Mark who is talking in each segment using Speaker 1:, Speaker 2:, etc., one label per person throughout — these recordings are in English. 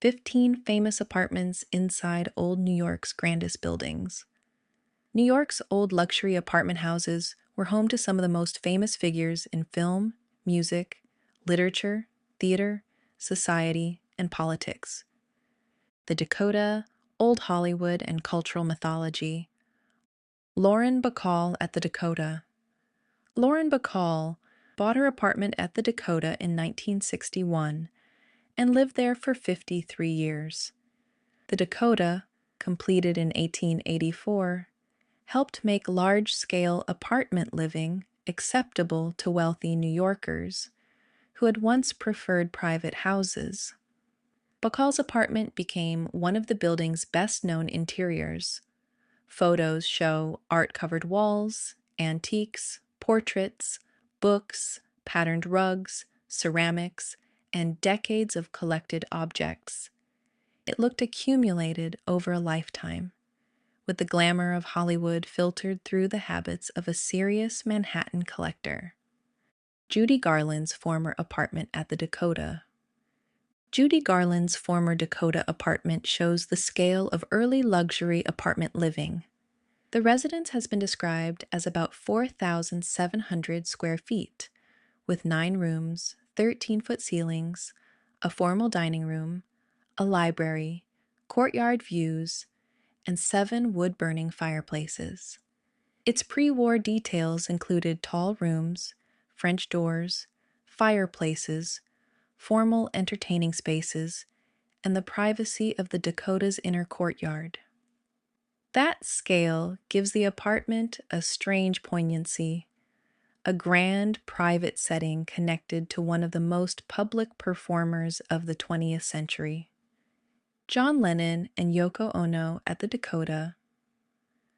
Speaker 1: 15 famous apartments inside old New York's grandest buildings. New York's old luxury apartment houses were home to some of the most famous figures in film, music, literature, theater, society, and politics. The Dakota, Old Hollywood, and cultural mythology. Lauren Bacall at the Dakota. Lauren Bacall bought her apartment at the Dakota in 1961 and lived there for 53 years. The Dakota, completed in 1884, helped make large-scale apartment living acceptable to wealthy New Yorkers who had once preferred private houses. Bacall's apartment became one of the building's best-known interiors. Photos show art-covered walls, antiques, portraits, books, patterned rugs, ceramics, and decades of collected objects. It looked accumulated over a lifetime, with the glamour of Hollywood filtered through the habits of a serious Manhattan collector. Judy Garland's former apartment at the Dakota. Judy Garland's former Dakota apartment shows the scale of early luxury apartment living. The residence has been described as about 4,700 square feet, with 9 rooms, 13-foot ceilings, a formal dining room, a library, courtyard views, and 7 wood-burning fireplaces. Its pre-war details included tall rooms, French doors, fireplaces, formal entertaining spaces, and the privacy of the Dakota's inner courtyard. That scale gives the apartment a strange poignancy, a grand private setting connected to one of the most public performers of the 20th century. John Lennon and Yoko Ono at the Dakota.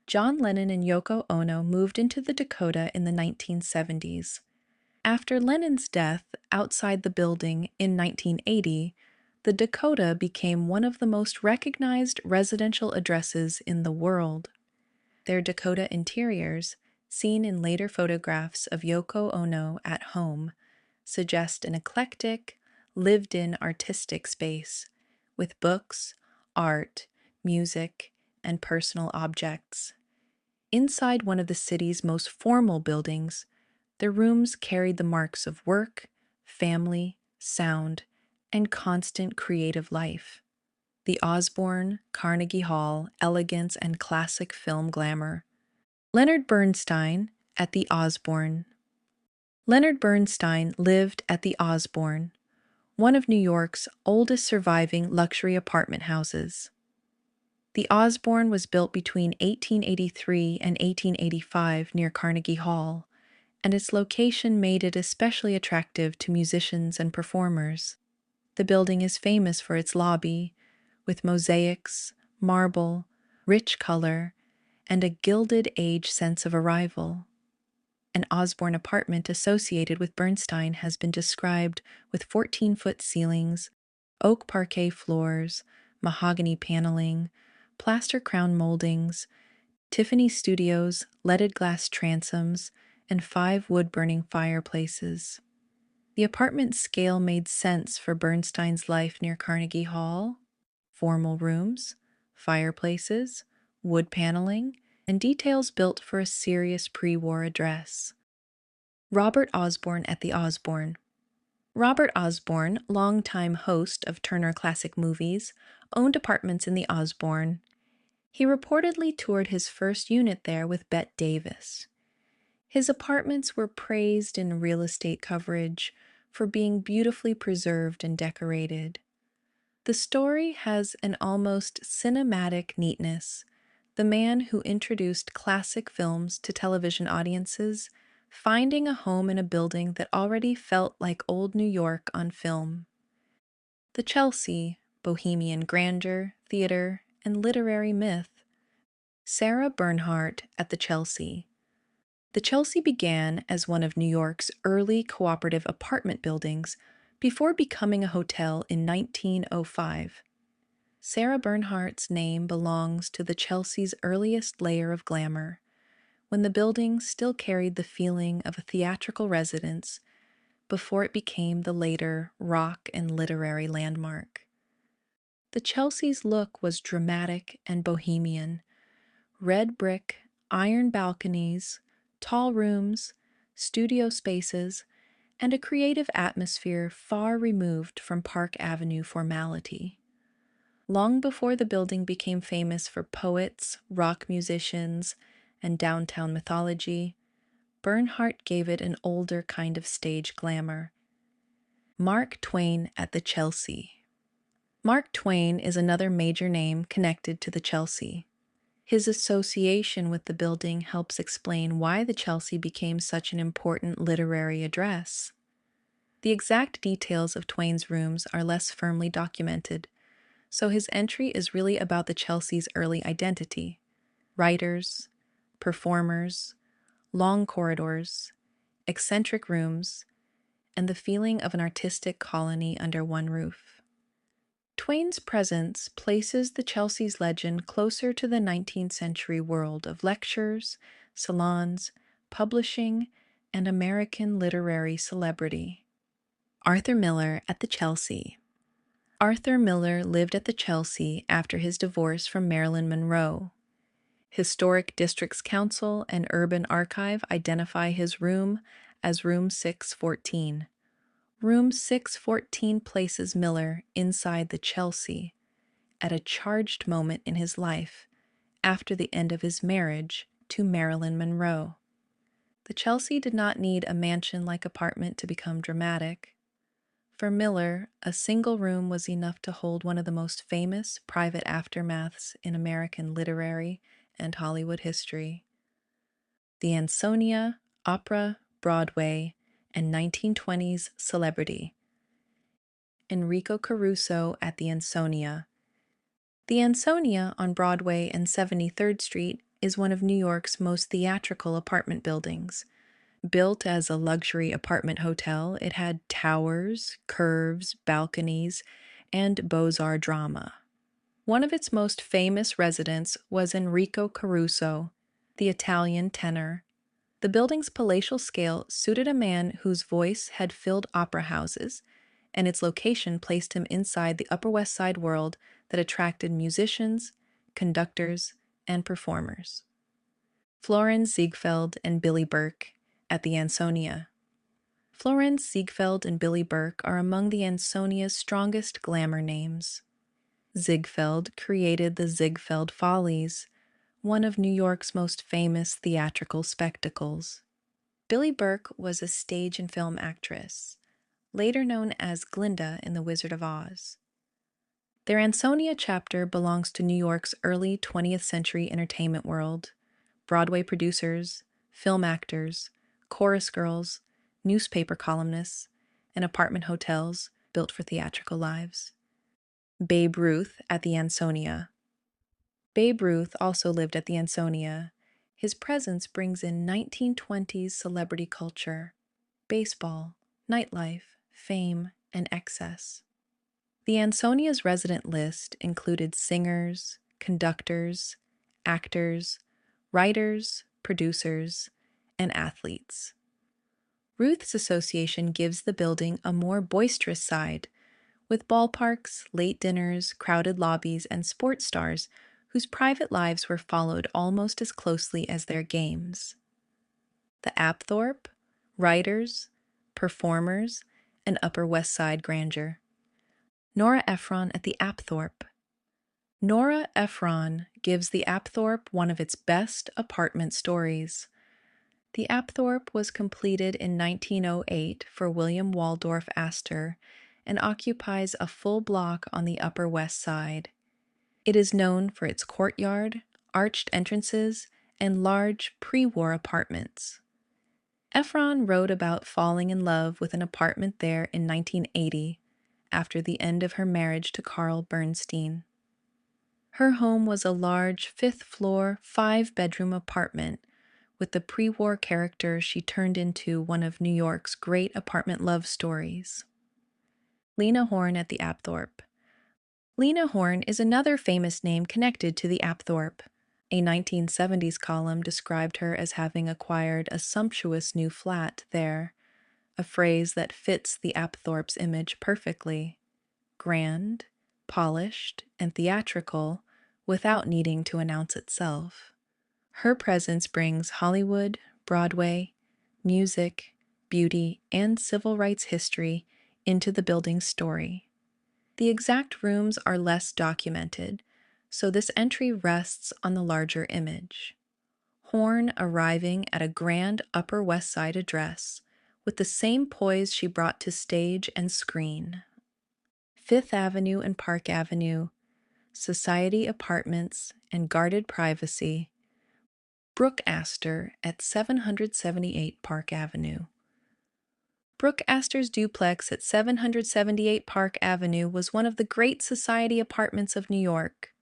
Speaker 1: John Lennon and Yoko Ono moved into the Dakota in the 1970s. After Lennon's death outside the building in 1980, the Dakota became one of the most recognized residential addresses in the world. Their Dakota interiors, seen in later photographs of Yoko Ono at home, suggest an eclectic, lived-in artistic space, with books, art, music, and personal objects. Inside one of the city's most formal buildings, the rooms carried the marks of work, family, sound, and constant creative life. The Osborne, Carnegie Hall, elegance and classic film glamour. Leonard Bernstein at the Osborne. Leonard Bernstein lived at the Osborne, one of New York's oldest surviving luxury apartment houses. The Osborne was built between 1883 and 1885 near Carnegie Hall, and its location made it especially attractive to musicians and performers. The building is famous for its lobby, with mosaics, marble, rich color, and a Gilded Age sense of arrival. An Osborne apartment associated with Bernstein has been described with 14-foot ceilings, oak parquet floors, mahogany paneling, plaster crown moldings, Tiffany studios, leaded glass transoms, and 5 wood-burning fireplaces. The apartment scale made sense for Bernstein's life near Carnegie Hall: formal rooms, fireplaces, wood paneling, and details built for a serious pre-war address. Robert Osborne at the Osborne. Robert Osborne, longtime host of Turner Classic Movies, owned apartments in the Osborne. He reportedly toured his first unit there with Bette Davis. His apartments were praised in real estate coverage for being beautifully preserved and decorated. The story has an almost cinematic neatness. The man who introduced classic films to television audiences, finding a home in a building that already felt like old New York on film. The Chelsea, bohemian grandeur, theater, and literary myth. Sarah Bernhardt at the Chelsea. The Chelsea began as one of New York's early cooperative apartment buildings before becoming a hotel in 1905. Sarah Bernhardt's name belongs to the Chelsea's earliest layer of glamour, when the building still carried the feeling of a theatrical residence before it became the later rock and literary landmark. The Chelsea's look was dramatic and bohemian. Red brick, iron balconies, tall rooms, studio spaces, and a creative atmosphere far removed from Park Avenue formality. Long before the building became famous for poets, rock musicians, and downtown mythology, Bernhardt gave it an older kind of stage glamour. Mark Twain at the Chelsea. Mark Twain is another major name connected to the Chelsea. His association with the building helps explain why the Chelsea became such an important literary address. The exact details of Twain's rooms are less firmly documented, so his entry is really about the Chelsea's early identity: writers, performers, long corridors, eccentric rooms, and the feeling of an artistic colony under one roof. Twain's presence places the Chelsea's legend closer to the 19th century world of lectures, salons, publishing, and American literary celebrity. Arthur Miller at the Chelsea. Arthur Miller lived at the Chelsea after his divorce from Marilyn Monroe. Historic Districts Council and Urban Archive identify his room as Room 614. Room 614 places Miller inside the Chelsea at a charged moment in his life after the end of his marriage to Marilyn Monroe. The Chelsea did not need a mansion-like apartment to become dramatic. For Miller, a single room was enough to hold one of the most famous private aftermaths in American literary and Hollywood history. The Ansonia, opera, Broadway, and 1920s celebrity. Enrico Caruso at the Ansonia. The Ansonia on Broadway and 73rd Street is one of New York's most theatrical apartment buildings. Built as a luxury apartment hotel, it had towers, curves, balconies, and Beaux-Arts drama. One of its most famous residents was Enrico Caruso, the Italian tenor. The building's palatial scale suited a man whose voice had filled opera houses, and its location placed him inside the Upper West Side world that attracted musicians, conductors, and performers. Florenz, Ziegfeld, and Billie Burke at the Ansonia. Florenz, Ziegfeld, and Billie Burke are among the Ansonia's strongest glamour names. Ziegfeld created the Ziegfeld Follies, one of New York's most famous theatrical spectacles. Billie Burke was a stage and film actress, later known as Glinda in The Wizard of Oz. Their Ansonia chapter belongs to New York's early 20th century entertainment world. Broadway producers, film actors, chorus girls, newspaper columnists, and apartment hotels built for theatrical lives. Babe Ruth at the Ansonia. Babe Ruth also lived at the Ansonia. His presence brings in 1920s celebrity culture, baseball, nightlife, fame, and excess. The Ansonia's resident list included singers, conductors, actors, writers, producers, and athletes. Ruth's association gives the building a more boisterous side, with ballparks, late dinners, crowded lobbies, and sports stars whose private lives were followed almost as closely as their games. The Apthorp, writers, performers, and Upper West Side grandeur. Nora Ephron at the Apthorp. Nora Ephron gives the Apthorp one of its best apartment stories. The Apthorp was completed in 1908 for William Waldorf Astor and occupies a full block on the Upper West Side. It is known for its courtyard, arched entrances, and large pre-war apartments. Ephron wrote about falling in love with an apartment there in 1980, after the end of her marriage to Carl Bernstein. Her home was a large fifth-floor, 5-bedroom apartment with the pre-war character she turned into one of New York's great apartment love stories. Lena Horne at the Apthorp. Lena Horne is another famous name connected to the Apthorp. A 1970s column described her as having acquired a sumptuous new flat there, a phrase that fits the Apthorp's image perfectly. Grand, polished and theatrical without needing to announce itself. Her presence brings Hollywood, Broadway, music, beauty, and civil rights history into the building's story. The exact rooms are less documented, so this entry rests on the larger image. Horne arriving at a grand Upper West Side address with the same poise she brought to stage and screen. Fifth Avenue and Park Avenue, society apartments and guarded privacy. Brooke Astor at 778 Park Avenue. Brooke Astor's duplex at 778 Park Avenue was one of the great society apartments of New York.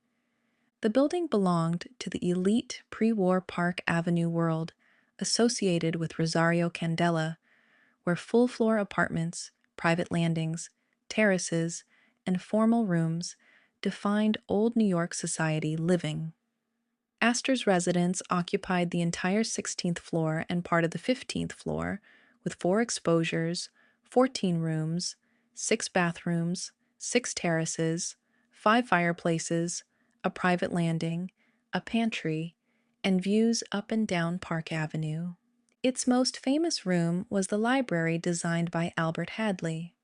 Speaker 1: The building belonged to the elite pre-war Park Avenue world associated with Rosario Candela, where full-floor apartments, private landings, terraces, and formal rooms defined old New York society living. Astor's residence occupied the entire 16th floor and part of the 15th floor, with 4 exposures, 14 rooms, 6 bathrooms, 6 terraces, 5 fireplaces, a private landing, a pantry, and views up and down Park Avenue. Its most famous room was the library designed by Albert Hadley.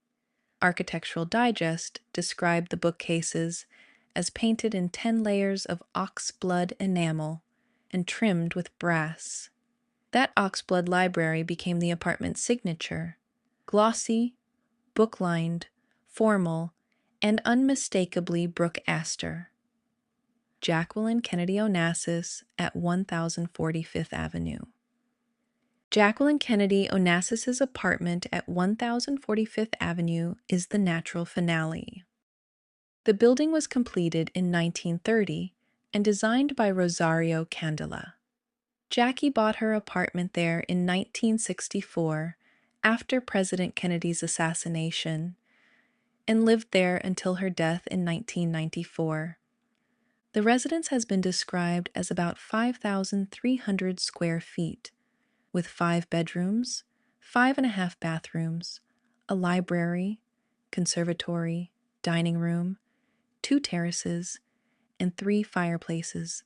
Speaker 1: Architectural Digest described the bookcases as painted in 10 layers of oxblood enamel and trimmed with brass. That oxblood library became the apartment's signature: glossy, book-lined, formal, and unmistakably Brooke Astor. Jacqueline Kennedy Onassis at 1040 Fifth Avenue. Jacqueline Kennedy Onassis's apartment at 1040 Fifth Avenue is the natural finale. The building was completed in 1930 and designed by Rosario Candela. Jackie bought her apartment there in 1964 after President Kennedy's assassination and lived there until her death in 1994. The residence has been described as about 5,300 square feet, with 5 bedrooms, 5.5 bathrooms, a library, conservatory, dining room, 2 terraces, and 3 fireplaces.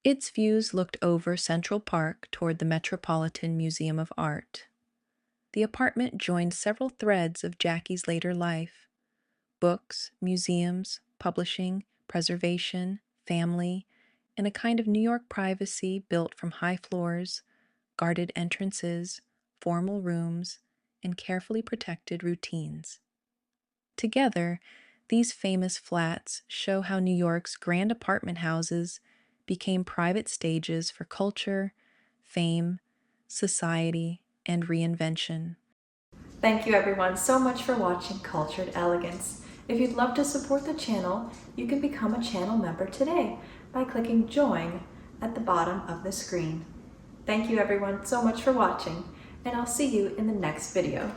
Speaker 1: Its views looked over Central Park toward the Metropolitan Museum of Art. The apartment joined several threads of Jackie's later life: books, museums, publishing, preservation, family, and a kind of New York privacy built from high floors, guarded entrances, formal rooms, and carefully protected routines. Together, these famous flats show how New York's grand apartment houses became private stages for culture, fame, society, and reinvention.
Speaker 2: Thank you everyone so much for watching Cultured Elegance. If you'd love to support the channel, you can become a channel member today by clicking Join at the bottom of the screen. Thank you everyone so much for watching, and I'll see you in the next video.